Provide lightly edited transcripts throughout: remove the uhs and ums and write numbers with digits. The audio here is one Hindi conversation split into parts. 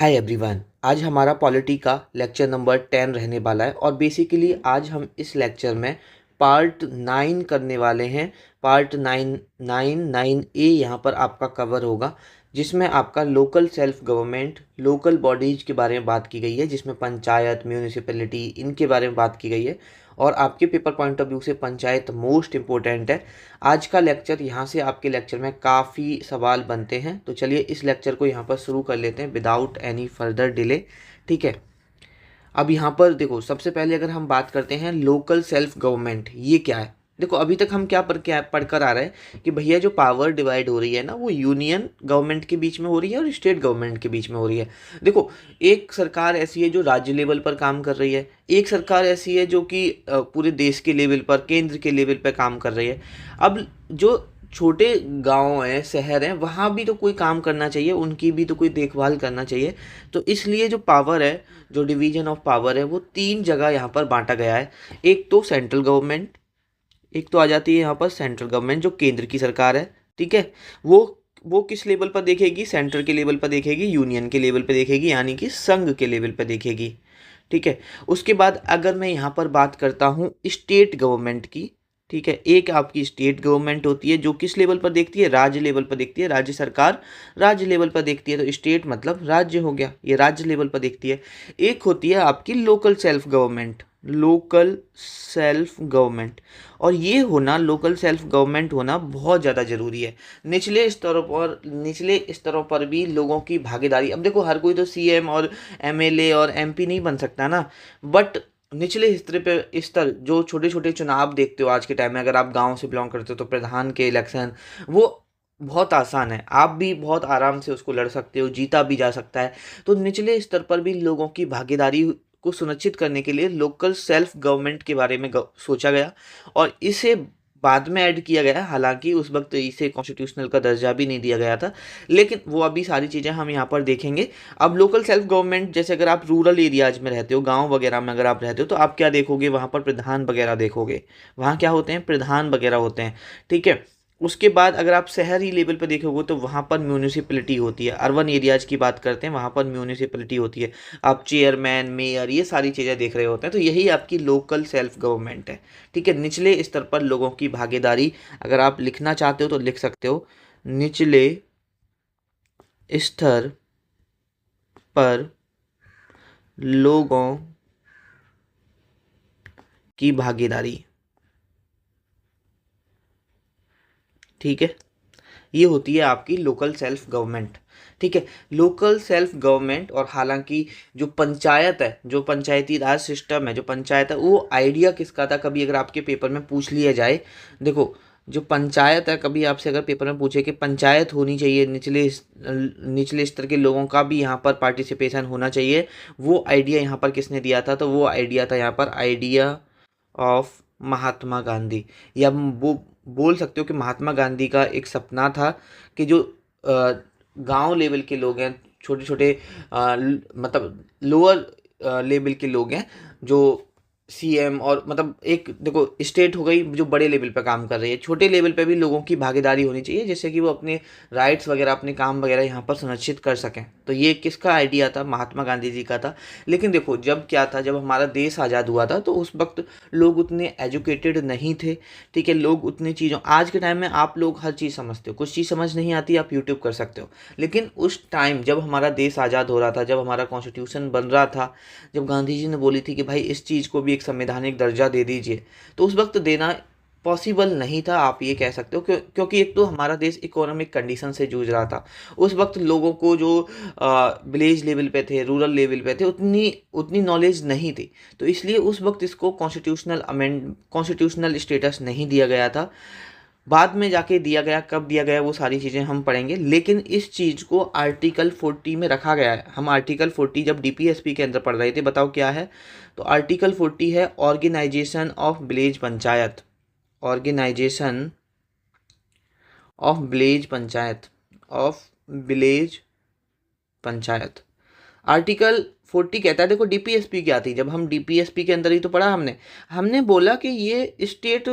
Hi everyone. आज हमारा पॉलिटी का लेक्चर नंबर 10 रहने वाला है और बेसिकली आज हम इस लेक्चर में पार्ट 9 करने वाले हैं। पार्ट 9 ए यहाँ पर आपका कवर होगा, जिसमें आपका local self government, local bodies के बारे में बात की गई है, जिसमें पंचायत, म्यूनिसिपैलिटी, इनके बारे में बात की गई है। और आपके पेपर पॉइंट ऑफ व्यू से पंचायत मोस्ट इम्पोर्टेंट है। आज का लेक्चर, यहाँ से आपके लेक्चर में काफ़ी सवाल बनते हैं, तो चलिए इस लेक्चर को यहाँ पर शुरू कर लेते हैं विदाउट एनी फर्दर डिले। ठीक है। अब यहाँ पर देखो, सबसे पहले अगर हम बात करते हैं लोकल सेल्फ गवर्नमेंट, ये क्या है। देखो, अभी तक हम क्या पढ़कर आ रहे हैं कि भैया जो पावर डिवाइड हो रही है ना, वो यूनियन गवर्नमेंट के बीच में हो रही है और स्टेट गवर्नमेंट के बीच में हो रही है। देखो, एक सरकार ऐसी है जो राज्य लेवल पर काम कर रही है, एक सरकार ऐसी है जो कि पूरे देश के लेवल पर, केंद्र के लेवल पर काम कर रही है। अब जो छोटे गांव हैं, शहर हैं, वहाँ भी तो कोई काम करना चाहिए, उनकी भी तो कोई देखभाल करना चाहिए। तो इसलिए जो पावर है, जो डिवीजन ऑफ पावर है, वो 3 जगह यहाँ पर बांटा गया है। एक तो सेंट्रल गवर्नमेंट, एक तो आ जाती है यहाँ पर सेंट्रल गवर्नमेंट जो केंद्र की सरकार है। ठीक है। वो किस लेवल पर देखेगी? सेंटर के लेवल पर देखेगी, यूनियन के लेवल पर देखेगी, यानी कि संघ के लेवल पर देखेगी। ठीक है। उसके बाद अगर मैं यहाँ पर बात करता हूँ स्टेट गवर्नमेंट की, ठीक है, एक आपकी स्टेट गवर्नमेंट होती है जो किस लेवल पर देखती है? राज्य लेवल पर देखती है। राज्य सरकार राज्य लेवल पर देखती है, तो स्टेट मतलब राज्य हो गया, ये राज्य लेवल पर देखती है। एक होती है आपकी local self government, local self government. और ये होना, लोकल सेल्फ गवर्नमेंट होना बहुत ज़्यादा ज़रूरी है। निचले स्तरों पर भी लोगों की भागीदारी। अब देखो, हर कोई तो सीएम और एमएलए और एमपी नहीं बन सकता ना, बट निचले स्तर जो छोटे छोटे चुनाव देखते हो आज के टाइम में, अगर आप गांव से बिलोंग करते हो तो प्रधान के इलेक्शन, वो बहुत आसान है, आप भी बहुत आराम से उसको लड़ सकते हो, जीता भी जा सकता है। तो निचले स्तर पर भी लोगों की भागीदारी को सुनिश्चित करने के लिए लोकल सेल्फ गवर्नमेंट के बारे में सोचा गया और इसे बाद में ऐड किया गया। हालांकि उस वक्त इसे कॉन्स्टिट्यूशनल का दर्जा भी नहीं दिया गया था, लेकिन वो अभी सारी चीज़ें हम यहाँ पर देखेंगे। अब लोकल सेल्फ गवर्नमेंट, जैसे अगर आप रूरल एरियाज में रहते हो, गांव वगैरह में अगर आप रहते हो, तो आप क्या देखोगे? वहाँ पर प्रधान वगैरह देखोगे। वहाँ क्या होते हैं? प्रधान वगैरह होते हैं। ठीक है। उसके बाद अगर आप शहरी लेवल पर देखोगे तो वहाँ पर म्यूनिसिपैलिटी होती है। अर्बन एरियाज की बात करते हैं, वहाँ पर म्यूनिसिपैलिटी होती है। आप चेयरमैन, मेयर, ये सारी चीज़ें देख रहे होते हैं, तो यही आपकी लोकल सेल्फ गवर्नमेंट है। ठीक है। निचले स्तर पर लोगों की भागीदारी, अगर आप लिखना चाहते हो तो लिख सकते हो, निचले स्तर पर लोगों की भागीदारी। ठीक है। ये होती है आपकी लोकल सेल्फ गवर्नमेंट। ठीक है। Local self government. और हालांकि जो पंचायत है, जो पंचायती राज सिस्टम है, जो पंचायत है, वो आइडिया किसका था? कभी अगर आपके पेपर में पूछ लिया जाए, देखो, जो पंचायत है, कभी आपसे अगर पेपर में पूछे कि पंचायत होनी चाहिए, निचले स्तर के लोगों का भी यहाँ पर पार्टिसिपेशन होना चाहिए, वो आइडिया यहाँ पर किसने दिया था? तो वो आइडिया था यहाँ पर आइडिया ऑफ महात्मा गांधी। या वो बोल सकते हो कि महात्मा गांधी का एक सपना था कि जो गांव लेवल के लोग हैं, छोटे छोटे मतलब लोअर लेवल के लोग हैं, जो सीएम और मतलब एक देखो, स्टेट हो गई जो बड़े लेवल पे काम कर रही है, छोटे लेवल पे भी लोगों की भागीदारी होनी चाहिए, जिससे कि वो अपने राइट्स वगैरह, अपने काम वगैरह यहाँ पर सुनिश्चित कर सकें। तो ये किसका आइडिया था? महात्मा गांधी जी का था। लेकिन देखो, जब क्या था, जब हमारा देश आज़ाद हुआ था, तो उस वक्त लोग उतने एजुकेटेड नहीं थे। ठीक है। लोग उतनी चीज़ों, आज के टाइम में आप लोग हर चीज़ समझते हो, कुछ चीज़ समझ नहीं आती आप यूट्यूब कर सकते हो, लेकिन उस टाइम जब हमारा देश आज़ाद हो रहा था, जब हमारा कॉन्स्टिट्यूशन बन रहा था, जब गांधी जी ने बोली थी कि भाई इस चीज़ को भी एक संवैधानिक दर्जा दे दीजिए, तो उस वक्त देना पॉसिबल नहीं था, आप ये कह सकते हो। क्योंकि एक तो हमारा देश इकोनॉमिक कंडीशन से जूझ रहा था। उस वक्त लोगों को जो विलेज लेवल पे थे, रूरल लेवल पे थे, उतनी उतनी नॉलेज नहीं थी। तो इसलिए उस वक्त इसको कॉन्स्टिट्यूशनल स्टेटस नहीं दिया गया था। बाद में जाके दिया गया, कब दिया गया वो सारी चीज़ें हम पढ़ेंगे, लेकिन इस चीज़ को आर्टिकल 40 में रखा गया है। हम आर्टिकल 40 जब डीपीएसपी के अंदर पढ़ रहे थे, बताओ क्या है? तो आर्टिकल 40 है organisation of village panchayat, organisation of village panchayat, of village panchayat. Article 40 कहता है, देखो डीपीएसपी क्या थी, जब हम डीपीएसपी के अंदर ही तो पढ़ा हमने बोला कि ये स्टेट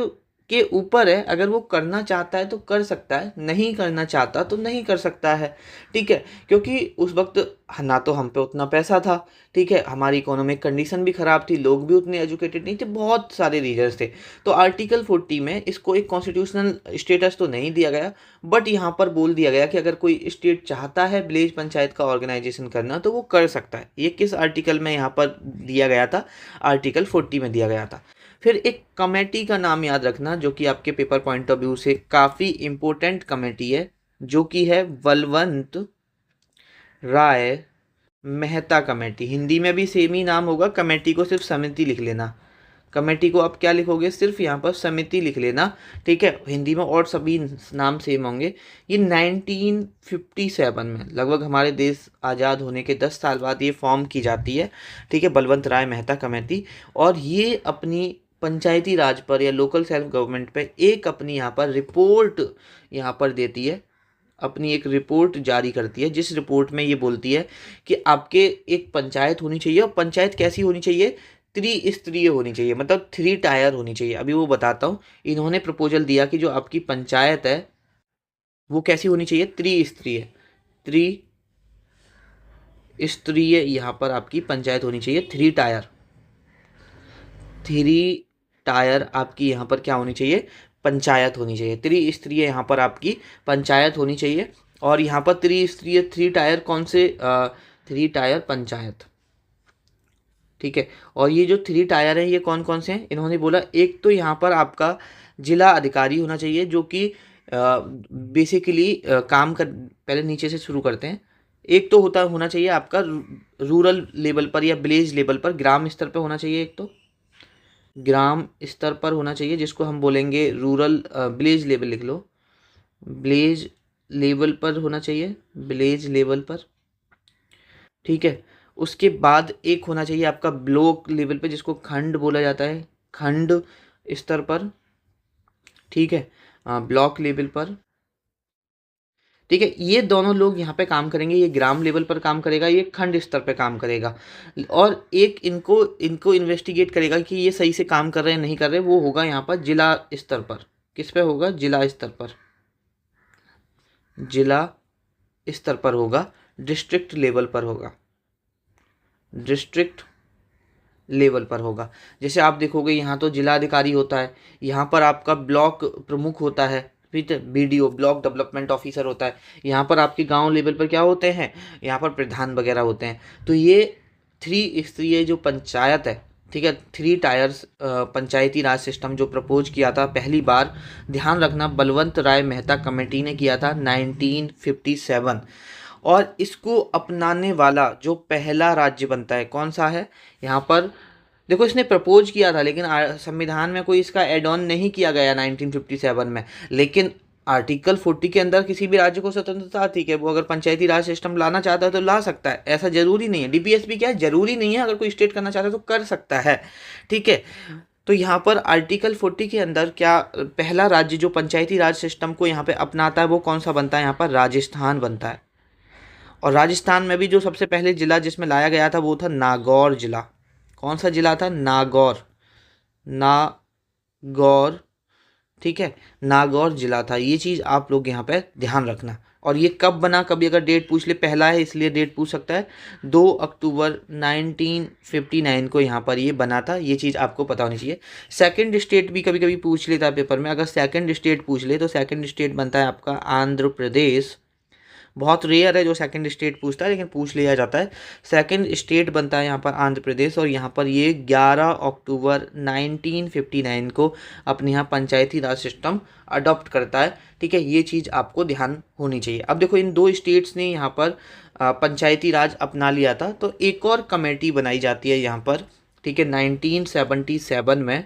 के ऊपर है, अगर वो करना चाहता है तो कर सकता है, नहीं करना चाहता तो नहीं कर सकता है। ठीक है, क्योंकि उस वक्त ना तो हम पे उतना पैसा था, ठीक है, हमारी इकोनॉमिक कंडीशन भी ख़राब थी, लोग भी उतने एजुकेटेड नहीं थे, बहुत सारे रीजंस थे। तो आर्टिकल 40 में इसको एक कॉन्स्टिट्यूशनल स्टेटस तो नहीं दिया गया, बट यहाँ पर बोल दिया गया कि अगर कोई स्टेट चाहता है विलेज पंचायत का ऑर्गेनाइजेशन करना तो वो कर सकता है। ये किस आर्टिकल में यहाँ पर दिया गया था? आर्टिकल 40 में दिया गया था। फिर एक कमेटी का नाम याद रखना जो कि आपके पेपर पॉइंट ऑफ व्यू से काफ़ी इम्पोर्टेंट कमेटी है, जो कि है बलवंत राय मेहता कमेटी। हिंदी में भी सेम ही नाम होगा, कमेटी को सिर्फ समिति लिख लेना। कमेटी को आप क्या लिखोगे? सिर्फ यहाँ पर समिति लिख लेना, ठीक है। हिंदी में और सभी नाम सेम होंगे। ये 1957 में, लगभग हमारे देश आज़ाद होने के 10 साल बाद ये फॉर्म की जाती है, ठीक है, बलवंत राय मेहता कमेटी। और ये अपनी पंचायती राज पर या लोकल सेल्फ गवर्नमेंट पे एक अपनी यहाँ पर रिपोर्ट यहाँ पर देती है, अपनी एक रिपोर्ट जारी करती है, जिस रिपोर्ट में ये बोलती है कि आपके एक पंचायत होनी चाहिए, और पंचायत कैसी होनी चाहिए? त्रिस्तरीय होनी चाहिए, मतलब 3 टायर होनी चाहिए। अभी वो बताता हूँ। इन्होंने प्रपोजल दिया कि जो आपकी पंचायत है वो कैसी होनी चाहिए? त्रिस्तरीय। त्रिस्तरीय यहाँ पर आपकी पंचायत होनी चाहिए, 3 टायर। 3 टायर आपकी यहाँ पर क्या होनी चाहिए? पंचायत होनी चाहिए। त्रिस्तरीय यहाँ पर आपकी पंचायत होनी चाहिए। और यहाँ पर त्रिस्तरीय 3 टायर कौन से? 3 टायर पंचायत, ठीक है। और ये जो 3 टायर हैं ये कौन कौन से हैं? इन्होंने बोला एक तो यहाँ पर आपका जिला अधिकारी होना चाहिए, जो कि बेसिकली काम कर, पहले नीचे से शुरू करते हैं। एक तो होना चाहिए आपका रूरल लेवल पर या विलेज लेवल पर, ग्राम स्तर पर होना चाहिए। एक तो ग्राम स्तर पर होना चाहिए, जिसको हम बोलेंगे रूरल, विलेज लेवल लिख लो, विलेज लेवल पर होना चाहिए, विलेज लेवल पर, ठीक है। उसके बाद एक होना चाहिए आपका ब्लॉक लेवल पे, जिसको खंड बोला जाता है, खंड स्तर पर, ठीक है, ब्लॉक लेवल पर, ठीक है। ये दोनों लोग यहाँ पे काम करेंगे, ये ग्राम लेवल पर काम करेगा, ये खंड स्तर पे काम करेगा। और एक इनको इनको इन्वेस्टिगेट करेगा कि ये सही से काम कर रहे हैं नहीं कर रहे, वो होगा यहाँ पर जिला स्तर पर। किस पे होगा? जिला स्तर पर, जिला स्तर पर होगा, डिस्ट्रिक्ट लेवल पर होगा, डिस्ट्रिक्ट लेवल पर होगा। जैसे आप देखोगे यहाँ तो जिलाधिकारी होता है, यहाँ पर आपका ब्लॉक प्रमुख होता है, ठीक है, बीडीओ ब्लॉक डेवलपमेंट ऑफिसर होता है। यहाँ पर आपके गांव लेवल पर क्या होते हैं? यहाँ पर प्रधान वगैरह होते हैं। तो ये 3 स्तरीय जो पंचायत है, ठीक है, 3 टायर्स पंचायती राज सिस्टम जो प्रपोज किया था पहली बार, ध्यान रखना, बलवंत राय मेहता कमेटी ने किया था 1957। और इसको अपनाने वाला जो पहला राज्य बनता है कौन सा है? यहाँ पर देखो, इसने प्रपोज किया था, लेकिन संविधान में कोई इसका एड ऑन नहीं किया गया 1957 में। लेकिन आर्टिकल 40 के अंदर किसी भी राज्य को स्वतंत्रता थी कि वो अगर पंचायती राज सिस्टम लाना चाहता है तो ला सकता है, ऐसा जरूरी नहीं है। डीपीएसपी क्या है? जरूरी नहीं है, अगर कोई स्टेट करना चाहता है तो कर सकता है, ठीक है। तो यहाँ पर आर्टिकल 40 के अंदर क्या पहला राज्य जो पंचायती राज सिस्टम को यहाँ पे अपनाता है वो कौन सा बनता है? यहाँ पर राजस्थान बनता है। और राजस्थान में भी जो सबसे पहले जिला जिसमें लाया गया था वो था नागौर जिला। कौन सा जिला था? नागौर, नागौर, ठीक है, नागौर जिला था। ये चीज़ आप लोग यहाँ पे ध्यान रखना। और ये कब बना? कभी अगर डेट पूछ ले, पहला है इसलिए डेट पूछ सकता है, 2 अक्टूबर 1959 को यहाँ पर ये बना था। ये चीज़ आपको पता होनी चाहिए। सेकंड स्टेट भी कभी कभी पूछ लेता है पेपर में, अगर सेकंड स्टेट पूछ ले तो सेकंड स्टेट बनता है आपका आंध्र प्रदेश। बहुत रेयर है जो सेकंड स्टेट पूछता है, लेकिन पूछ लिया जाता है। सेकंड स्टेट बनता है यहाँ पर आंध्र प्रदेश, और यहाँ पर ये 11 अक्टूबर 1959 को अपने यहाँ पंचायती राज सिस्टम अडॉप्ट करता है, ठीक है। ये चीज़ आपको ध्यान होनी चाहिए। अब देखो, इन 2 स्टेट्स ने यहाँ पर पंचायती राज अपना लिया था, तो एक और कमेटी बनाई जाती है यहाँ पर, ठीक है, 1977 में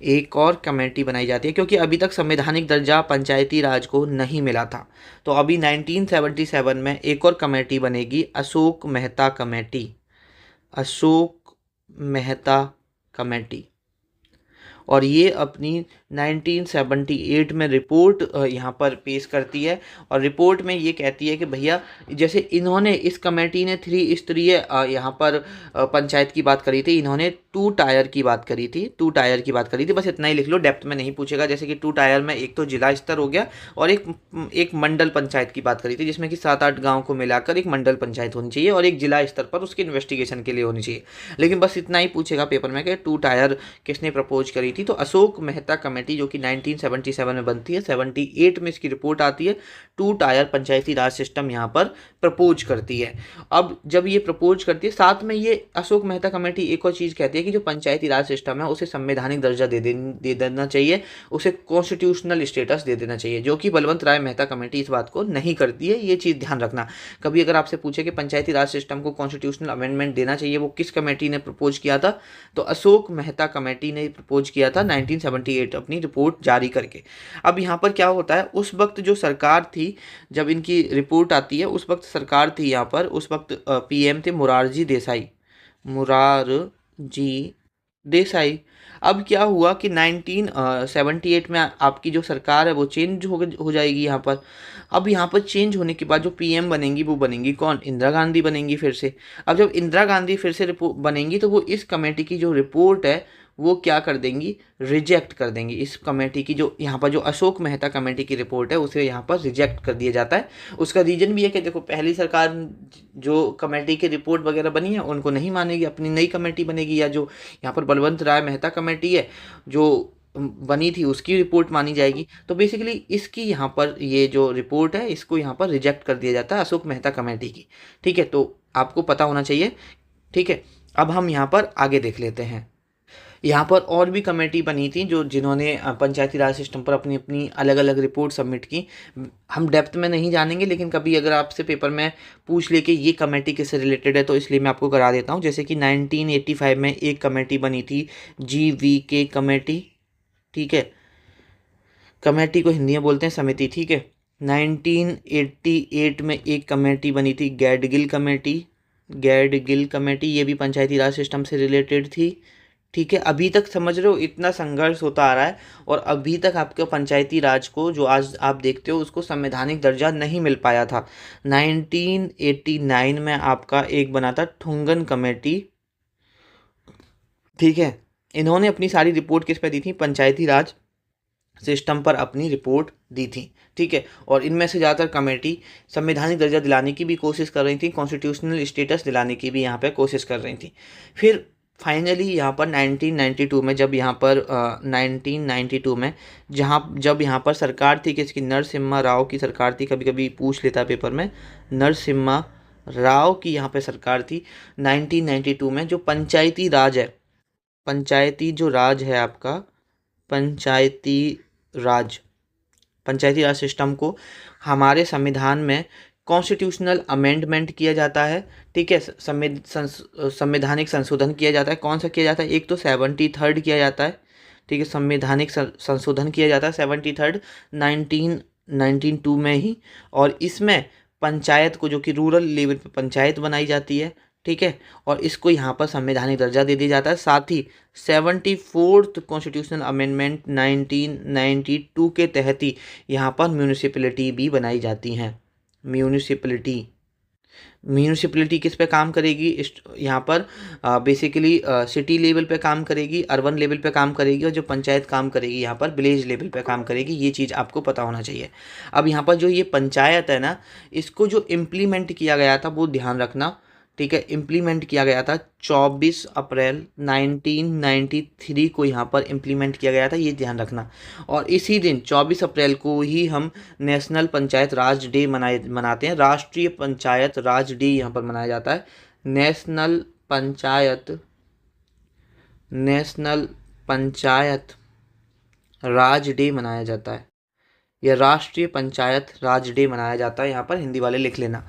एक और कमेटी बनाई जाती है, क्योंकि अभी तक संवैधानिक दर्जा पंचायती राज को नहीं मिला था। तो अभी 1977 में एक और कमेटी बनेगी, अशोक मेहता कमेटी, अशोक मेहता कमेटी। और ये अपनी 1978 में रिपोर्ट यहाँ पर पेश करती है और रिपोर्ट में ये कहती है कि भैया जैसे इन्होंने इस कमेटी ने 3 स्तरीय यहाँ पर पंचायत की बात करी थी, इन्होंने 2 टायर की बात करी थी, 2 टायर की बात करी थी, बस इतना ही लिख लो, डेप्थ में नहीं पूछेगा। जैसे कि 2 टायर में एक तो जिला स्तर हो गया और एक मंडल पंचायत की बात करी थी, जिसमें कि 7-8 गाँव को मिलाकर एक मंडल पंचायत होनी चाहिए और एक जिला स्तर पर उसकी इन्वेस्टिगेशन के लिए होनी चाहिए। लेकिन बस इतना ही पूछेगा पेपर में कि 2 टायर किसने प्रपोज करी थी, तो अशोक मेहता कमेटी जो कि 1977 में बनती है, 78 में इसकी रिपोर्ट आती है, 2 टायर पंचायती राज सिस्टम यहाँ पर प्रपोज करती है। अब जब ये प्रपोज करती है, साथ में ये अशोक मेहता कमेटी एक और चीज़ कहती है कि जो पंचायती राज सिस्टम है उसे संवैधानिक दर्जा दे देना चाहिए, उसे कॉन्स्टिट्यूशनल स्टेटस दे देना चाहिए, जो कि बलवंत राय मेहता कमेटी इस बात को नहीं करती है। ये चीज़ ध्यान रखना, कभी अगर आपसे पूछे कि पंचायती राज सिस्टम को कॉन्स्टिट्यूशनल अमेंडमेंट देना चाहिए, वो किस कमेटी ने प्रपोज किया था, तो अशोक मेहता कमेटी ने प्रपोज किया था 1978 अपनी रिपोर्ट जारी करके। अब यहाँ पर क्या होता है, उस वक्त जो सरकार थी, जब इनकी रिपोर्ट आती है, उस वक्त सरकार थी यहाँ पर, उस वक्त पीएम थे मोरारजी देसाई। अब क्या हुआ कि 1978 में आपकी जो सरकार है वो चेंज हो जाएगी यहाँ पर। अब यहाँ पर चेंज होने के बाद जो पीएम बनेंगी वो बनेंगी कौन, इंदिरा गांधी बनेंगी फिर से। अब जब इंदिरा गांधी फिर से बनेंगी तो वो इस कमेटी की जो रिपोर्ट है वो क्या कर देंगी, रिजेक्ट कर देंगी। इस कमेटी की जो यहाँ पर जो अशोक मेहता कमेटी की रिपोर्ट है उसे यहाँ पर रिजेक्ट कर दिया जाता है। उसका रीजन भी है कि देखो, पहली सरकार जो कमेटी की रिपोर्ट वगैरह बनी है उनको नहीं मानेगी, अपनी नई कमेटी बनेगी, या जो यहाँ पर बलवंत राय मेहता कमेटी है जो बनी थी उसकी रिपोर्ट मानी जाएगी। तो बेसिकली इसकी यहाँ पर ये जो रिपोर्ट है इसको यहाँ पर रिजेक्ट कर दिया जाता है अशोक मेहता कमेटी की। ठीक है, तो आपको पता होना चाहिए। ठीक है, अब हम यहाँ पर आगे देख लेते हैं। यहाँ पर और भी कमेटी बनी थी जो जिन्होंने पंचायती राज सिस्टम पर अपनी अपनी अलग अलग रिपोर्ट सबमिट की। हम डेप्थ में नहीं जानेंगे, लेकिन कभी अगर आपसे पेपर में पूछ ले कि ये कमेटी किससे रिलेटेड है तो इसलिए मैं आपको करा देता हूँ। जैसे कि 1985 में एक कमेटी बनी थी, GVK कमेटी। ठीक है, कमेटी को हिंदी में बोलते हैं समिति। ठीक है, 1988 में एक कमेटी बनी थी, गैडगिल कमेटी, ये भी पंचायती राज सिस्टम से रिलेटेड थी। ठीक है, अभी तक समझ रहे हो इतना संघर्ष होता आ रहा है और अभी तक आपके पंचायती राज को जो आज आप देखते हो उसको संवैधानिक दर्जा नहीं मिल पाया था। 1989 में आपका एक बना था ठुंगन कमेटी। ठीक है, इन्होंने अपनी सारी रिपोर्ट किस पे दी थी, पंचायती राज सिस्टम पर अपनी रिपोर्ट दी थी। ठीक है, और इनमें से ज़्यादातर कमेटी संवैधानिक दर्जा दिलाने की भी कोशिश कर रही थी, कॉन्स्टिट्यूशनल स्टेटस दिलाने की भी यहाँ पे कोशिश कर रही थी। फिर फाइनली यहाँ पर 1992 में जब यहाँ पर 1992 में जब यहाँ पर सरकार थी किसकी, नरसिम्हा राव की सरकार थी। कभी कभी पूछ लेता पेपर में, नरसिम्हा राव की यहाँ पे सरकार थी 1992 में। जो पंचायती राज है, पंचायती जो राज है आपका, पंचायती राज सिस्टम को हमारे संविधान में कॉन्स्टिट्यूशनल अमेंडमेंट किया जाता है। ठीक है, संवैधानिक संशोधन किया जाता है। कौन सा किया जाता है, एक तो 73rd किया जाता है। ठीक है, संवैधानिक संशोधन किया जाता है 73rd 1992 में ही, और इसमें पंचायत को, जो कि रूरल लेवल पे पंचायत बनाई जाती है। ठीक है, और इसको यहाँ पर संवैधानिक दर्जा दे दिया जाता है। साथ ही 74th कॉन्स्टिट्यूशनल अमेंडमेंट 1992 के तहत ही यहाँ पर म्यूनिसिपैलिटी भी बनाई जाती हैं। म्यूनिसिपैलिटी किस पे काम करेगी, यहाँ पर बेसिकली सिटी लेवल पे काम करेगी, अर्बन लेवल पे काम करेगी, और जो पंचायत काम करेगी यहाँ पर विलेज लेवल पे काम करेगी। ये चीज़ आपको पता होना चाहिए। अब यहाँ पर जो ये पंचायत है ना, इसको जो इम्प्लीमेंट किया गया था वो ध्यान रखना। ठीक है, इम्प्लीमेंट किया गया था 24 अप्रैल 1993 को यहाँ पर इम्प्लीमेंट किया गया था, ये ध्यान रखना। और इसी दिन 24 अप्रैल को ही हम नेशनल पंचायत राज डे मनाते हैं। राष्ट्रीय पंचायत राज डे यहाँ पर मनाया जाता है। नेशनल पंचायत राज डे मनाया जाता है, यह राष्ट्रीय पंचायत राज डे मनाया जाता है। यहाँ पर हिंदी वाले लिख लेना।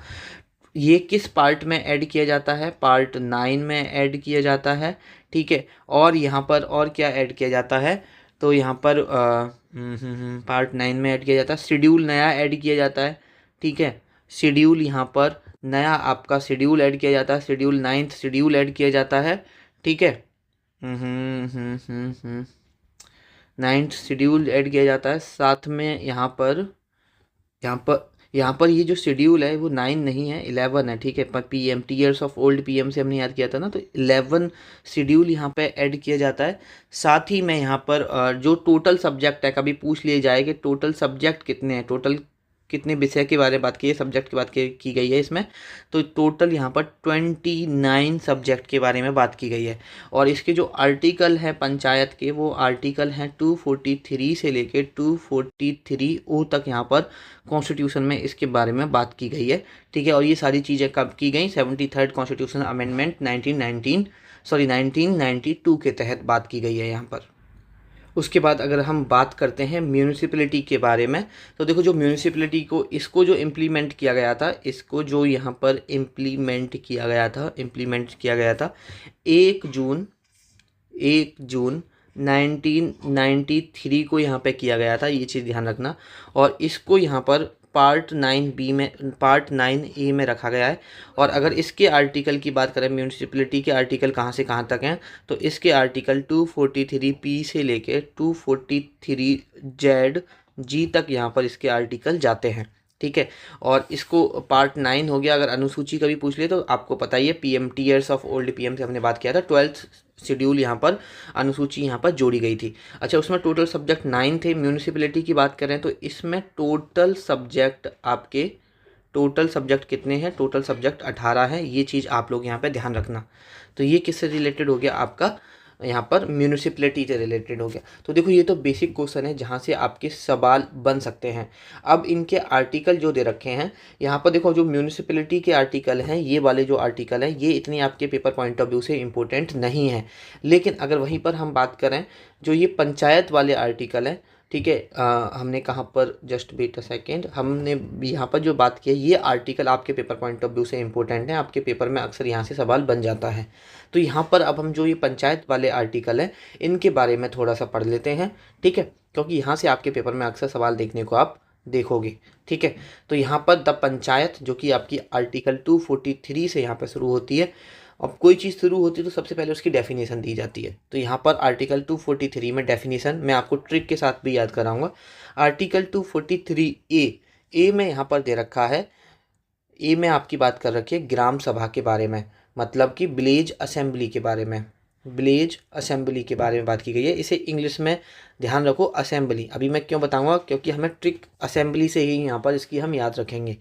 ये किस पार्ट में ऐड किया जाता है, पार्ट 9 में ऐड किया जाता है। ठीक है, और यहाँ पर और क्या ऐड किया जाता है, तो यहाँ पर पार्ट 9 में ऐड किया जाता है, शेड्यूल नया ऐड किया जाता है। ठीक है, शेड्यूल यहाँ पर नया आपका शेड्यूल ऐड किया जाता है, शेड्यूल 9th शेड्यूल ऐड किया जाता है। ठीक है, नाइन्थ शेड्यूल ऐड किया जाता है। साथ में यहाँ पर ये जो शेड्यूल है वो 9 नहीं है, 11 है, ठीक है। पर PM tears of old PM से हमने याद किया था ना, तो 11 शेड्यूल यहाँ पे ऐड किया जाता है। साथ ही में यहाँ पर जो टोटल सब्जेक्ट है, कभी पूछ लिए जाए कि टोटल सब्जेक्ट कितने हैं, टोटल कितने विषय के बारे में बात की है, सब्जेक्ट की बात की गई है इसमें। तो टोटल यहाँ पर 29 सब्जेक्ट के बारे में बात की गई है। और इसके जो आर्टिकल हैं पंचायत के, वो आर्टिकल हैं 243 से लेके 243 ओ तक यहाँ पर कॉन्स्टिट्यूशन में इसके बारे में बात की गई है, ठीक है। और ये सारी चीज़ें कब की गई? 73rd कॉन्स्टिट्यूशन अमेंडमेंट 1992 के तहत बात की गई है यहाँ पर। उसके बाद अगर हम बात करते हैं म्यूनिसिपैलिटी के बारे में, तो देखो जो म्यूनिसिपैलिटी को इसको जो इम्प्लीमेंट किया गया था, इसको जो यहाँ पर इम्प्लीमेंट किया गया था 1 जून 1993 को यहाँ पे किया गया था, ये चीज़ ध्यान रखना। और इसको यहाँ पर पार्ट 9A में रखा गया है। और अगर इसके आर्टिकल की बात करें, म्यूनिसिपैलिटी के आर्टिकल कहाँ से कहाँ तक हैं, तो इसके आर्टिकल 243P से लेके 243Z तक यहाँ पर इसके आर्टिकल जाते हैं, ठीक है। और इसको पार्ट 9 हो गया। अगर अनुसूची का भी पूछ ले तो आपको पता ही है, PM tears of old PM से हमने बात किया था, 12th शेड्यूल यहाँ पर अनुसूची यहाँ पर जोड़ी गई थी। अच्छा, उसमें टोटल सब्जेक्ट 9 थे। म्यूनिसिपैलिटी की बात करें तो इसमें टोटल सब्जेक्ट कितने हैं? टोटल सब्जेक्ट 18 हैं। ये चीज़ आप लोग यहाँ पे ध्यान रखना। तो ये किससे रिलेटेड हो गया? आपका यहाँ पर म्यूनिसिपैलिटी से रिलेटेड हो गया। तो देखो ये तो बेसिक क्वेश्चन है जहाँ से आपके सवाल बन सकते हैं। अब इनके आर्टिकल जो दे रखे हैं यहाँ पर, देखो जो म्यूनिसिपैलिटी के आर्टिकल हैं, ये वाले जो आर्टिकल हैं, ये इतने आपके पेपर पॉइंट ऑफ व्यू से इम्पोर्टेंट नहीं है। लेकिन अगर वहीं पर हम बात करें जो ये पंचायत वाले आर्टिकल हैं, ठीक है, हमने कहाँ पर, जस्ट वेट अ सेकेंड, हमने यहाँ पर जो बात की है, ये आर्टिकल आपके पेपर पॉइंट ऑफ व्यू से इम्पोर्टेंट है, आपके पेपर में अक्सर यहाँ से सवाल बन जाता है। तो यहाँ पर अब हम जो ये पंचायत वाले आर्टिकल हैं, इनके बारे में थोड़ा सा पढ़ लेते हैं, ठीक है, क्योंकि यहाँ से आपके पेपर में अक्सर सवाल देखने को आप देखोगे, ठीक है। तो यहाँ पर द पंचायत, जो कि आपकी आर्टिकल 243 से यहाँ पर शुरू होती है। अब कोई चीज़ शुरू होती है तो सबसे पहले उसकी डेफिनेशन दी जाती है। तो यहाँ पर आर्टिकल 243 में डेफिनेशन मैं आपको ट्रिक के साथ भी याद कराऊंगा। आर्टिकल 243 ए में यहाँ पर दे रखा है, ए में आपकी बात कर रखी है ग्राम सभा के बारे में, मतलब कि विलेज असेंबली के बारे में, बात की गई है। इसे इंग्लिश में ध्यान रखो, असेंबली। अभी मैं क्यों बताऊंगा, क्योंकि हमें ट्रिक असेंबली से ही यहाँ पर इसकी हम याद रखेंगे।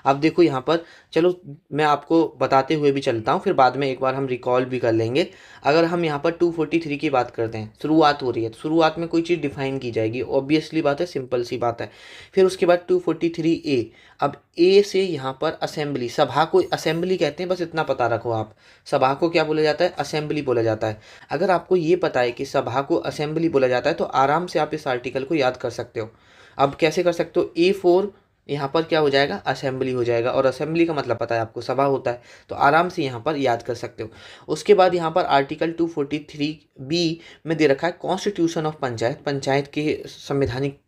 अब देखो यहाँ पर, चलो मैं आपको बताते हुए भी चलता हूँ, फिर बाद में एक बार हम रिकॉल भी कर लेंगे। अगर हम यहाँ पर 243 की बात करते हैं, शुरुआत हो रही है, तो शुरुआत में कोई चीज़ डिफाइन की जाएगी, ऑब्वियसली बात है, सिंपल सी बात है। फिर उसके बाद 243A, अब ए से यहाँ पर असेंबली, सभा को असेंबली कहते हैं, बस इतना पता रखो आप। सभा को क्या बोला जाता है? असेंबली बोला जाता है। अगर आपको ये पता है कि सभा को असेंबली बोला जाता है, तो आराम से आप इस आर्टिकल को याद कर सकते हो। अब कैसे कर सकते हो? A4 यहाँ पर क्या हो जाएगा? असेंबली हो जाएगा। और असेंबली का मतलब पता है आपको, सभा होता है, तो आराम से यहाँ पर याद कर सकते हो। उसके बाद यहाँ पर आर्टिकल 243B में दे रखा है कॉन्स्टिट्यूशन ऑफ पंचायत, पंचायत के संवैधानिक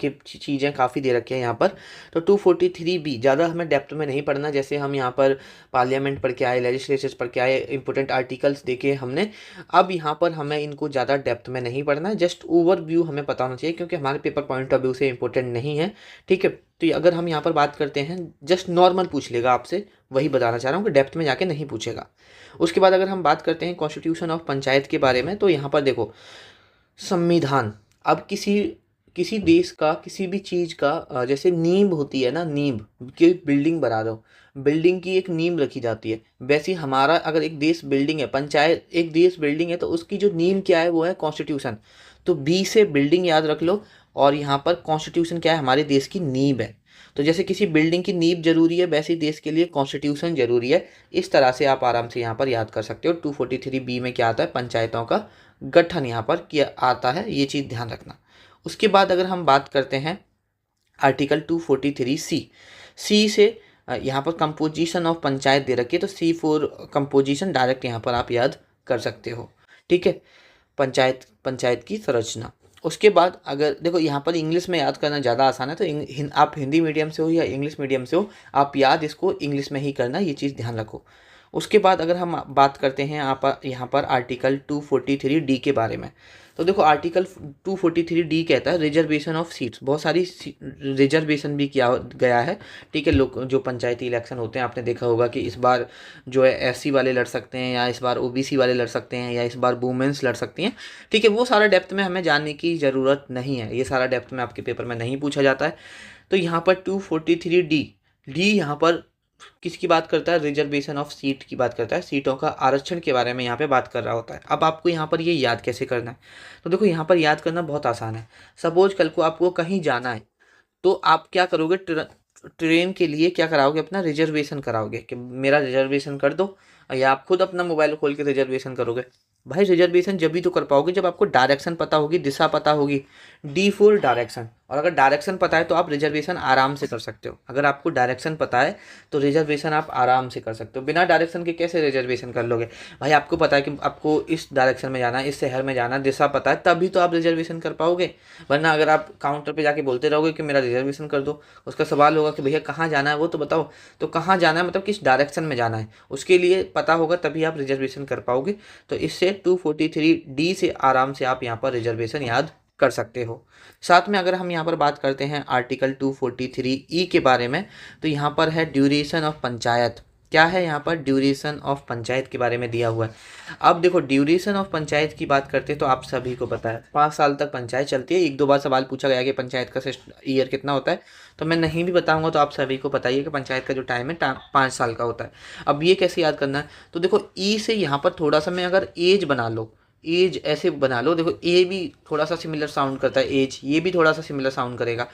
की चीज़ें काफ़ी दे रखी हैं यहाँ पर। तो 243B ज़्यादा हमें डेप्थ में नहीं पढ़ना, जैसे हम यहाँ पर पार्लियामेंट पढ़ के आए, लेजिस्लेचर्स पढ़ के आए, इंपॉर्टेंट आर्टिकल्स देखे हमने। अब यहाँ पर हमें इनको ज़्यादा डेप्थ में नहीं पढ़ना है, जस्ट ओवरव्यू हमें पता होना चाहिए, क्योंकि हमारे पेपर पॉइंट ऑफ व्यू से इंपॉर्टेंट नहीं है, ठीक है। तो अगर हम यहाँ पर बात करते हैं, जस्ट नॉर्मल पूछ लेगा आपसे, वही बताना चाह रहा हूँ कि डेप्थ में जाके नहीं पूछेगा। उसके बाद अगर हम बात करते हैं कॉन्स्टिट्यूशन ऑफ पंचायत के बारे में, तो यहाँ पर देखो संविधान। अब किसी देश का, किसी भी चीज़ का, जैसे नींव होती है ना, नींव की बिल्डिंग बना दो, बिल्डिंग की एक नींव रखी जाती है। वैसे हमारा अगर एक देश बिल्डिंग है, पंचायत एक देश बिल्डिंग है, तो उसकी जो नींव क्या है, वो है कॉन्स्टिट्यूशन। तो बी से बिल्डिंग याद रख लो, और यहाँ पर कॉन्स्टिट्यूशन क्या है? हमारे देश की नींव है। तो जैसे किसी बिल्डिंग की नींव जरूरी है, वैसे ही देश के लिए कॉन्स्टिट्यूशन जरूरी है। इस तरह से आप आराम से यहाँ पर याद कर सकते हो। 243B में क्या आता है? पंचायतों का गठन यहाँ पर किया आता है, ये चीज़ ध्यान रखना। उसके बाद अगर हम बात करते हैं आर्टिकल 243C से, यहाँ पर कंपोजिशन ऑफ पंचायत दे रखी है, तो C4 कंपोजिशन डायरेक्ट यहाँ पर आप याद कर सकते हो, ठीक है, पंचायत की संरचना। उसके बाद अगर देखो यहाँ पर इंग्लिश में याद करना ज़्यादा आसान है, तो आप हिंदी मीडियम से हो या इंग्लिश मीडियम से हो, आप याद इसको इंग्लिश में ही करना, ये चीज़ ध्यान रखो। उसके बाद अगर हम बात करते हैं यहाँ पर आर्टिकल 243D के बारे में, तो देखो आर्टिकल 243D कहता है रिजर्वेशन ऑफ सीट्स। बहुत सारी रिजर्वेशन भी किया गया है, ठीक है। लोग जो पंचायती इलेक्शन होते हैं, आपने देखा होगा कि इस बार जो है एससी वाले लड़ सकते हैं, या इस बार ओबीसी वाले लड़ सकते हैं, या इस बार वुमेन्स लड़ सकती हैं, ठीक है। वो सारा डेप्थ में हमें जानने की ज़रूरत नहीं है, ये सारा डेप्थ में आपके पेपर में नहीं पूछा जाता है। तो यहाँ पर 243D यहाँ पर किसकी बात करता है? रिजर्वेशन ऑफ सीट की बात करता है, सीटों का आरक्षण के बारे में यहाँ पे बात कर रहा होता है। अब आपको यहाँ पर ये याद कैसे करना है? तो देखो यहाँ पर याद करना बहुत आसान है। सपोज कल को आपको कहीं जाना है, तो आप क्या करोगे? ट्रेन के लिए क्या कराओगे? अपना रिजर्वेशन कराओगे कि मेरा रिजर्वेशन कर दो, या आप खुद अपना मोबाइल खोल के रिजर्वेशन करोगे? भाई रिजर्वेशन जब भी तो कर पाओगे जब आपको डायरेक्शन पता होगी, दिशा पता होगी, डी फॉर डायरेक्शन। और अगर डायरेक्शन पता है तो आप रिजर्वेशन आराम से कर सकते हो। अगर आपको डायरेक्शन पता है तो रिजर्वेशन आप आराम से कर सकते हो। बिना डायरेक्शन के कैसे रिजर्वेशन कर लोगे? भाई आपको पता है कि आपको इस डायरेक्शन में जाना है, इस शहर में जाना है, दिशा पता है, तभी तो आप रिजर्वेशन कर पाओगे। वरना अगर आप काउंटर पे जाके बोलते रहोगे कि मेरा रिजर्वेशन कर दो, उसका सवाल होगा कि भैया कहाँ जाना है वो तो बताओ। तो कहाँ जाना है मतलब किस डायरेक्शन में जाना है, उसके लिए पता होगा तभी आप रिजर्वेशन कर पाओगे। तो इससे 243D से आराम से आप यहाँ पर रिजर्वेशन याद कर सकते हो। साथ में अगर हम यहाँ पर बात करते हैं आर्टिकल 243E के बारे में, तो यहाँ पर है ड्यूरेशन ऑफ पंचायत। क्या है यहाँ पर? ड्यूरेशन ऑफ पंचायत के बारे में दिया हुआ है। अब देखो ड्यूरेशन ऑफ पंचायत की बात करते हैं तो आप सभी को पता है 5 साल तक पंचायत चलती है। एक दो बार सवाल पूछा गया कि पंचायत का ईयर कितना होता है, तो मैं नहीं भी बताऊंगा तो आप सभी को पता ही है कि पंचायत का जो टाइम है 5 साल का होता है। अब ये कैसे याद करना है? तो देखो ई से यहाँ पर थोड़ा सा मैं अगर एज बना लो, एज ऐसे बना लो, देखो ए भी थोड़ा सा सिमिलर साउंड करता है, एज ये भी थोड़ा सा सिमिलर साउंड करेगा।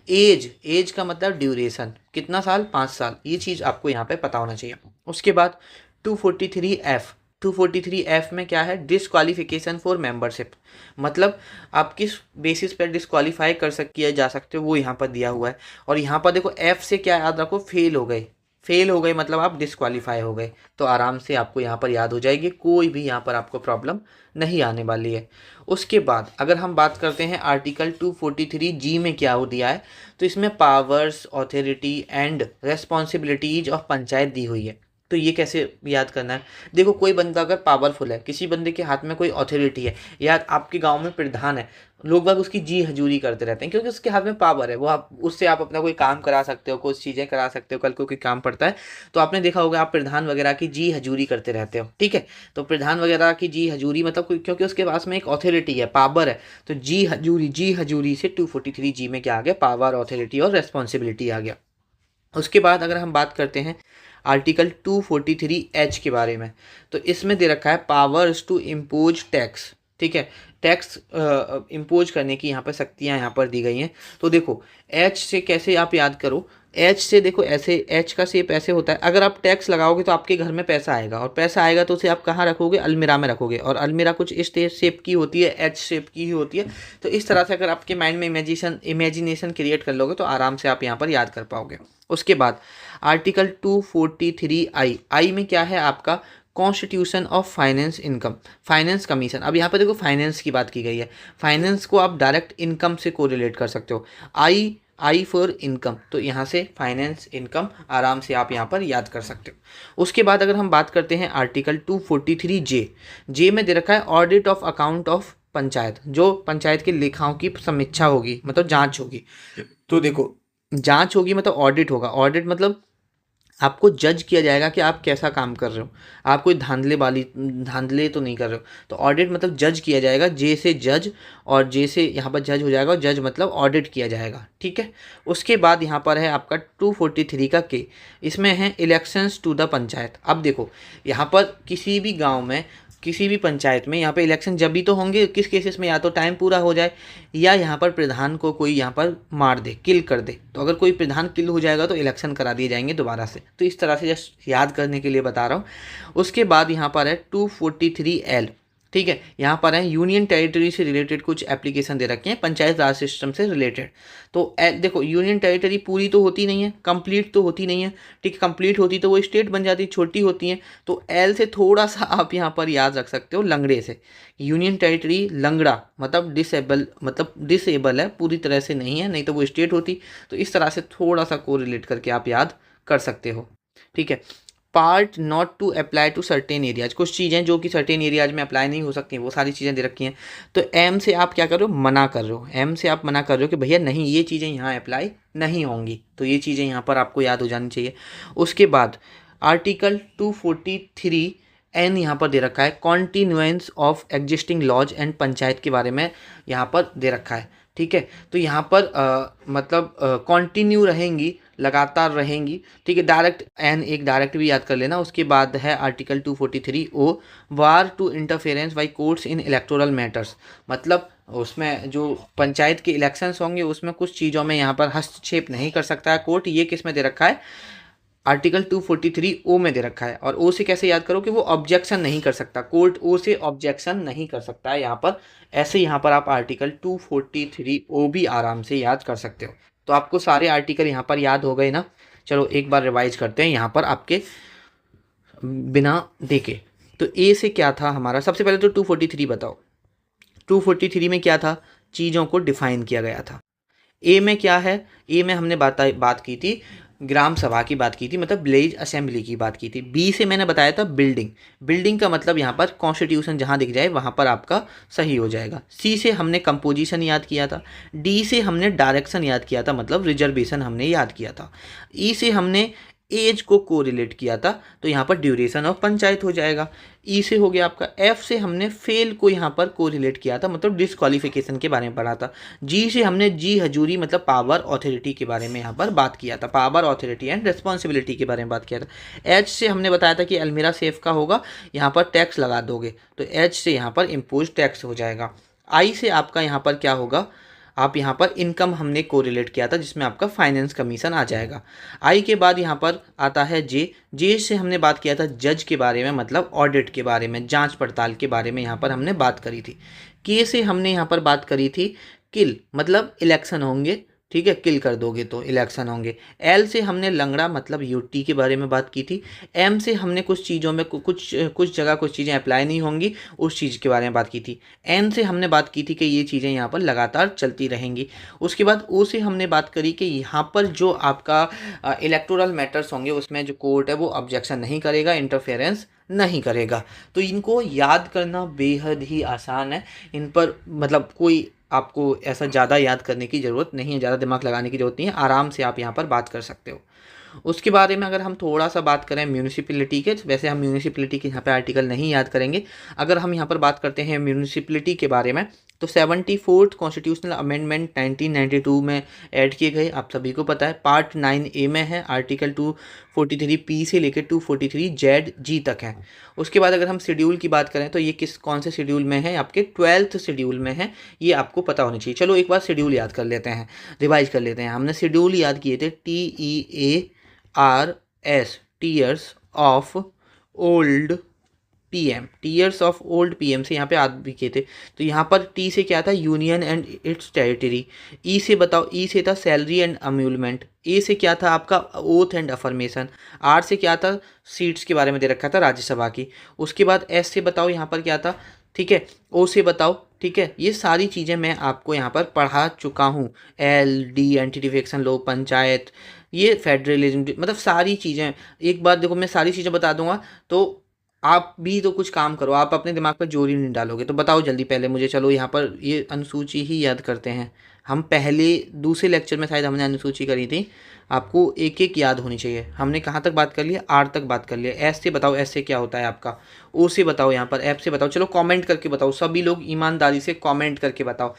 एज का मतलब ड्यूरेशन, कितना साल? 5 साल। ये चीज़ आपको यहाँ पे पता होना चाहिए। उसके बाद 243F में क्या है? डिसक्वालिफिकेशन फॉर मेंबरशिप, मतलब आप किस बेसिस पर डिसक्वालीफाई किया जा सकते हो वो यहाँ पर दिया हुआ है। और यहाँ पर देखो एफ से क्या याद रखो? फेल हो गए। फेल हो गए मतलब आप डिसक्वालीफाई हो गए, तो आराम से आपको यहाँ पर याद हो जाएगी, कोई भी यहाँ पर आपको प्रॉब्लम नहीं आने वाली है। उसके बाद अगर हम बात करते हैं आर्टिकल 243G में क्या हो दिया है, तो इसमें powers, authority and responsibilities of panchayat दी हुई है। तो ये कैसे याद करना है? देखो कोई बंदा अगर पावरफुल है, किसी बंदे के हाथ में कोई अथॉरिटी है, या आपके गांव में प्रधान है, लोग बाग उसकी जी हजूरी करते रहते हैं क्योंकि उसके हाथ में पावर है। वो आप उससे आप अपना कोई काम करा सकते हो, कुछ चीज़ें करा सकते हो, कल को कोई काम पड़ता है तो आपने देखा होगा आप प्रधान वगैरह की जी हजूरी करते रहते हो, ठीक है। तो प्रधान वगैरह की जी हजूरी मतलब क्योंकि उसके पास में एक अथॉरिटी है, पावर है, तो जी हजूरी से 243G में क्या आ गया? पावर, अथॉरिटी और रेस्पॉन्सिबिलिटी आ गया। उसके बाद अगर हम बात करते हैं आर्टिकल 243H के बारे में, तो इसमें दे रखा है पावर्स टू इम्पोज टैक्स, ठीक है। टैक्स इम्पोज करने की यहाँ पर शक्तियाँ यहाँ पर दी गई हैं। तो देखो एच से कैसे आप याद करो? एच से देखो ऐसे, एच का शेप ऐसे होता है, अगर आप टैक्स लगाओगे तो आपके घर में पैसा आएगा, और पैसा आएगा तो उसे आप कहाँ रखोगे? अलमीरा में रखोगे, और अलमीरा कुछ इस शेप की होती है, एच शेप की ही होती है। तो इस तरह से अगर आपके माइंड में इमेजिनेशन क्रिएट कर लोगे तो आराम से आप यहाँ पर याद कर पाओगे। उसके बाद आर्टिकल 243I में क्या है आपका? Constitution of finance income, finance commission. अब यहाँ पर देखो फाइनेंस की बात की गई है, फाइनेंस को आप डायरेक्ट इनकम से कोरिलेट कर सकते हो। आई फॉर इनकम, तो यहाँ से फाइनेंस इनकम आराम से आप यहाँ पर याद कर सकते हो। उसके बाद अगर हम बात करते हैं आर्टिकल 243J में दे रखा है audit of account of panchayat, जो पंचायत के लेखाओं की समीक्षा होगी, मतलब जांच होगी। तो देखो जांच होगी मतलब ऑडिट होगा, ऑडिट मतलब आपको जज किया जाएगा कि आप कैसा काम कर रहे हो, आप कोई धांधले तो नहीं कर रहे हो। तो ऑडिट मतलब जज किया जाएगा, जे से जज, और जे से यहाँ पर जज हो जाएगा, और जज मतलब ऑडिट किया जाएगा, ठीक है। उसके बाद यहाँ पर है आपका 243 का के, इसमें है इलेक्शंस टू द पंचायत। अब देखो यहाँ पर किसी भी गाँव में, किसी भी पंचायत में यहाँ पे इलेक्शन जब भी तो होंगे, किस केसेस में? या तो टाइम पूरा हो जाए, या यहाँ पर प्रधान को कोई यहाँ पर मार दे, किल कर दे। तो अगर कोई प्रधान किल हो जाएगा तो इलेक्शन करा दिए जाएंगे दोबारा से। तो इस तरह से जस्ट याद करने के लिए बता रहा हूँ। उसके बाद यहाँ पर है 243L, ठीक है। यहाँ पर है यूनियन टेरिटरी से रिलेटेड कुछ एप्लीकेशन दे रखे हैं, पंचायत राज सिस्टम से रिलेटेड। तो देखो यूनियन टेरिटरी पूरी तो होती नहीं है, कंप्लीट तो होती नहीं है, ठीक है। कंप्लीट होती तो वो स्टेट बन जाती, छोटी होती है। तो एल से थोड़ा सा आप यहाँ पर याद रख सकते हो, लंगड़े से। यूनियन टेरिटरी लंगड़ा मतलब डिसेबल है, पूरी तरह से नहीं है, नहीं तो वो स्टेट होती। तो इस तरह से थोड़ा सा को रिलेट करके आप याद कर सकते हो, ठीक है। Part not to apply to certain areas, कुछ चीज़ें जो कि सर्टेन एरियाज में अप्लाई नहीं हो सकती, वो सारी चीज़ें दे रखी हैं। तो एम से आप क्या कर रहे हो, मना कर रहे हो, एम से आप मना कर रहे हो कि भैया नहीं, ये चीज़ें यहाँ अप्लाई नहीं होंगी। तो ये चीज़ें यहाँ पर आपको याद हो जानी चाहिए। उसके बाद आर्टिकल 243 एन यहाँ पर दे रखा है, continuance of existing laws and panchayat के बारे में यहाँ पर दे रखा है। ठीक है, तो यहाँ पर मतलब कंटिन्यू रहेंगी, लगातार रहेंगी। ठीक है, डायरेक्ट एन एक डायरेक्ट भी याद कर लेना। उसके बाद है article 243 O, bar to interference by courts in electoral matters, मतलब उसमें जो पंचायत के इलेक्शंस होंगे उसमें कुछ चीज़ों में यहाँ पर हस्तक्षेप नहीं कर सकता है कोर्ट। ये किस में दे रखा है, आर्टिकल 243 ओ में दे रखा है। और ओ से कैसे याद करो कि वो ऑब्जेक्शन नहीं कर सकता, कोर्ट ओ से ऑब्जेक्शन नहीं कर सकता है यहाँ पर। ऐसे यहाँ पर आप आर्टिकल 243 ओ भी आराम से याद कर सकते हो। तो आपको सारे आर्टिकल यहाँ पर याद हो गए ना। चलो एक बार रिवाइज करते हैं यहाँ पर आपके बिना देखे। तो ए से क्या था हमारा, सबसे पहले तो 243 बताओ। 243 में क्या था, चीज़ों को डिफाइन किया गया था। ए में क्या है, ए में हमने बात की थी ग्राम सभा की बात की थी, मतलब विलेज असेंबली की बात की थी। बी से मैंने बताया था बिल्डिंग, बिल्डिंग का मतलब यहाँ पर कॉन्स्टिट्यूशन जहाँ दिख जाए वहाँ पर आपका सही हो जाएगा। सी से हमने कंपोजिशन याद किया था। डी से हमने डायरेक्शन याद किया था, मतलब रिजर्वेशन हमने याद किया था। ई से हमने एज को कोरिलेट किया था, तो यहाँ पर ड्यूरेशन ऑफ पंचायत हो जाएगा। ई से हो गया आपका। एफ से हमने फेल को यहाँ पर कोरिलेट किया था, मतलब डिसक्वालिफिकेशन के बारे में पढ़ा था। जी से हमने जी हजूरी मतलब पावर अथॉरिटी के बारे में यहाँ पर बात किया था, पावर अथॉरिटी एंड रिस्पॉन्सिबिलिटी के बारे में बात किया था। एच से हमने बताया था कि अलमीरा सेफ का होगा, यहाँ पर टैक्स लगा दोगे, तो एच से यहाँ पर इम्पोज टैक्स हो जाएगा। आई से आपका यहाँ पर क्या होगा, आप यहाँ पर इनकम हमने कोरिलेट किया था, जिसमें आपका फाइनेंस कमीशन आ जाएगा। आई के बाद यहाँ पर आता है जे, जे से हमने बात किया था जज के बारे में, मतलब ऑडिट के बारे में, जांच पड़ताल के बारे में यहाँ पर हमने बात करी थी। के से हमने यहाँ पर बात करी थी किल, मतलब इलेक्शन होंगे। ठीक है, किल कर दोगे तो इलेक्शन होंगे। एल से हमने लंगड़ा मतलब यूटी के बारे में बात की थी। एम से हमने कुछ चीज़ों में कुछ जगह कुछ चीज़ें अप्लाई नहीं होंगी, उस चीज़ के बारे में बात की थी। एन से हमने बात की थी कि ये चीज़ें यहाँ पर लगातार चलती रहेंगी। उसके बाद ओ से हमने बात करी कि यहाँ पर जो आपका इलेक्टोरल मैटर्स होंगे उसमें जो कोर्ट है वो ऑब्जेक्शन नहीं करेगा, इंटरफेरेंस नहीं करेगा। तो इनको याद करना बेहद ही आसान है। इन पर मतलब कोई आपको ऐसा ज़्यादा याद करने की ज़रूरत नहीं है, ज़्यादा दिमाग लगाने की ज़रूरत नहीं है, आराम से आप यहाँ पर बात कर सकते हो। उसके बारे में अगर हम थोड़ा सा बात करें म्यूनिसिपैलिटी के, वैसे हम म्यूनिसिपैलिटी के यहाँ पे आर्टिकल नहीं याद करेंगे। अगर हम यहाँ पर बात करते हैं म्यूनिसिपैलिटी के बारे में, तो 74th कॉन्स्टिट्यूशनल अमेंडमेंट 1992 में ऐड किए गए, आप सभी को पता है। पार्ट 9A में है, आर्टिकल 243 पी से लेकर 243 जेड जी तक है। उसके बाद अगर हम शेड्यूल की बात करें तो ये कौन से शेड्यूल में है, आपके 12th शेड्यूल में है, ये आपको पता होनी चाहिए। चलो एक बार शेड्यूल याद कर लेते हैं, रिवाइज कर लेते हैं। हमने शेड्यूल याद किए थे TEARS, tears of old PM, tears of old PM से यहाँ पे याद भी किए थे। तो यहाँ पर टी से क्या था, यूनियन एंड इट्स टेरिटरी। ई से बताओ, ई से था सैलरी एंड अम्यूलमेंट। ए से क्या था आपका, ओथ एंड अफर्मेशन। आर से क्या था, सीट्स के बारे में दे रखा था राज्यसभा की। उसके बाद एस से बताओ यहाँ पर क्या था, ठीक है। ओ से बताओ, ठीक है। ये सारी चीज़ें मैं आपको यहाँ पर पढ़ा चुका हूँ। एल डी एंटी डिफेक्शन लो, पंचायत, ये फेडरलिज्म, मतलब सारी चीज़ें। एक बार देखो मैं सारी चीज़ें बता दूंगा तो आप भी तो कुछ काम करो, आप अपने दिमाग पर जोर ही नहीं डालोगे। तो बताओ जल्दी पहले मुझे, चलो यहाँ पर ये अनुसूची ही याद करते हैं हम। पहले दूसरे लेक्चर में शायद हमने अनुसूची करी थी, आपको एक एक याद होनी चाहिए। हमने कहाँ तक बात कर लिया, आर तक बात कर लिया। एस से बताओ, एस से क्या होता है आपका। ओ से बताओ यहाँ पर, एफ से बताओ। चलो कमेंट करके बताओ, सभी लोग ईमानदारी से कमेंट करके बताओ,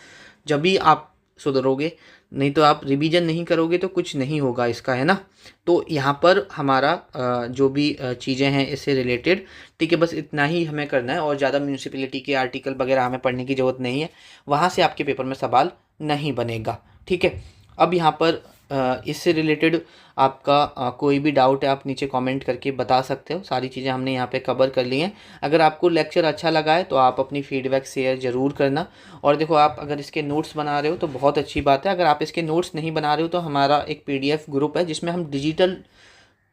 जब भी आप सुधरोगे। नहीं तो आप रिवीजन नहीं करोगे तो कुछ नहीं होगा इसका, है ना। तो यहाँ पर हमारा जो भी चीज़ें हैं इससे रिलेटेड, ठीक है, बस इतना ही हमें करना है। और ज़्यादा म्यूनिसिपैलिटी के आर्टिकल वगैरह हमें पढ़ने की ज़रूरत नहीं है, वहाँ से आपके पेपर में सवाल नहीं बनेगा, ठीक है। अब यहाँ पर इससे रिलेटेड आपका कोई भी डाउट है आप नीचे कमेंट करके बता सकते हो। सारी चीज़ें हमने यहाँ पे कवर कर ली हैं। अगर आपको लेक्चर अच्छा लगा है तो आप अपनी फीडबैक शेयर ज़रूर करना। और देखो, आप अगर इसके नोट्स बना रहे हो तो बहुत अच्छी बात है। अगर आप इसके नोट्स नहीं बना रहे हो तो हमारा एक PDF ग्रुप है जिसमें हम डिजिटल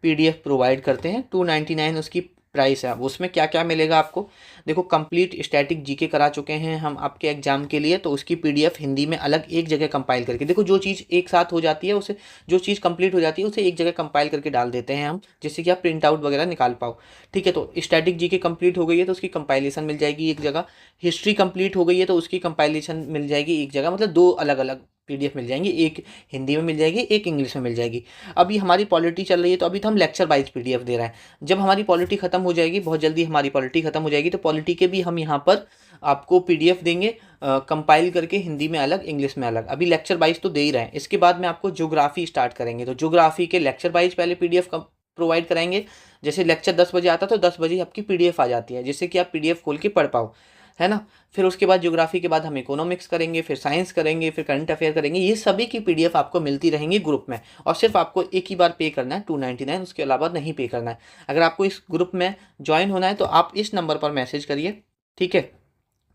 PDF प्रोवाइड करते हैं। 299 उसकी प्राइस है। अब उसमें क्या क्या मिलेगा आपको, देखो कंप्लीट स्टैटिक जीके करा चुके हैं हम आपके एग्जाम के लिए, तो उसकी पीडीएफ हिंदी में अलग एक जगह कंपाइल करके, देखो जो चीज़ एक साथ हो जाती है उसे, जो चीज़ कंप्लीट हो जाती है उसे एक जगह कंपाइल करके डाल देते हैं हम, जिससे कि आप प्रिंट आउट वगैरह निकाल पाओ। ठीक है, तो स्टैटिक जीके कंप्लीट हो गई है तो उसकी कंपाइलेशन मिल जाएगी एक जगह, हिस्ट्री कंप्लीट हो गई है तो उसकी कंपाइलेशन मिल जाएगी एक जगह, मतलब दो अलग अलग पीडीएफ मिल जाएंगी, एक हिंदी में मिल जाएगी, एक इंग्लिश में मिल जाएगी। अभी हमारी पॉलिटी चल रही है तो अभी तो हम लेक्चर वाइज पीडीएफ दे रहे हैं। जब हमारी पॉलिटी खत्म हो जाएगी, बहुत जल्दी हमारी पॉलिटी खत्म हो जाएगी, तो पॉलिटी के भी हम यहाँ पर आपको पीडीएफ देंगे कंपाइल करके, हिंदी में अलग इंग्लिश में अलग। अभी लेक्चर वाइज तो दे ही रहे हैं, इसके बाद में आपको ज्योग्राफी स्टार्ट करेंगे, तो ज्योग्राफी के लेक्चर वाइज पहले पीडीएफ प्रोवाइड कराएंगे। जैसे लेक्चर 10 बजे आता तो 10 बजे आपकी पीडीएफ आ जाती है, जिससे कि आप पीडीएफ खोल के पढ़ पाओ, है ना। फिर उसके बाद ज्योग्राफी के बाद हम इकोनॉमिक्स करेंगे, फिर साइंस करेंगे, फिर करंट अफेयर करेंगे। ये सभी की पीडीएफ आपको मिलती रहेंगी ग्रुप में, और सिर्फ आपको एक ही बार पे करना है 299, उसके अलावा नहीं पे करना है। अगर आपको इस ग्रुप में ज्वाइन होना है तो आप इस नंबर पर मैसेज करिए, ठीक है,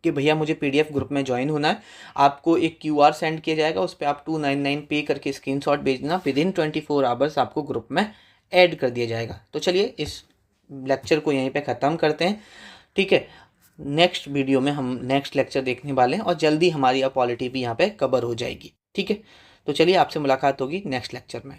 कि भैया मुझे पीडीएफ ग्रुप में ज्वाइन होना है। आपको एक क्यूआर सेंड किया जाएगा, उस पर आप 299 पे करके स्क्रीनशॉट भेजना, विद इन 24 आवर्स आपको ग्रुप में ऐड कर दिया जाएगा। तो चलिए इस लेक्चर को यहीं पे ख़त्म करते हैं, ठीक है। नेक्स्ट वीडियो में हम नेक्स्ट लेक्चर देखने वाले हैं, और जल्दी हमारी पॉलिटी भी यहाँ पे कवर हो जाएगी, ठीक है। तो चलिए आपसे मुलाकात होगी नेक्स्ट लेक्चर में।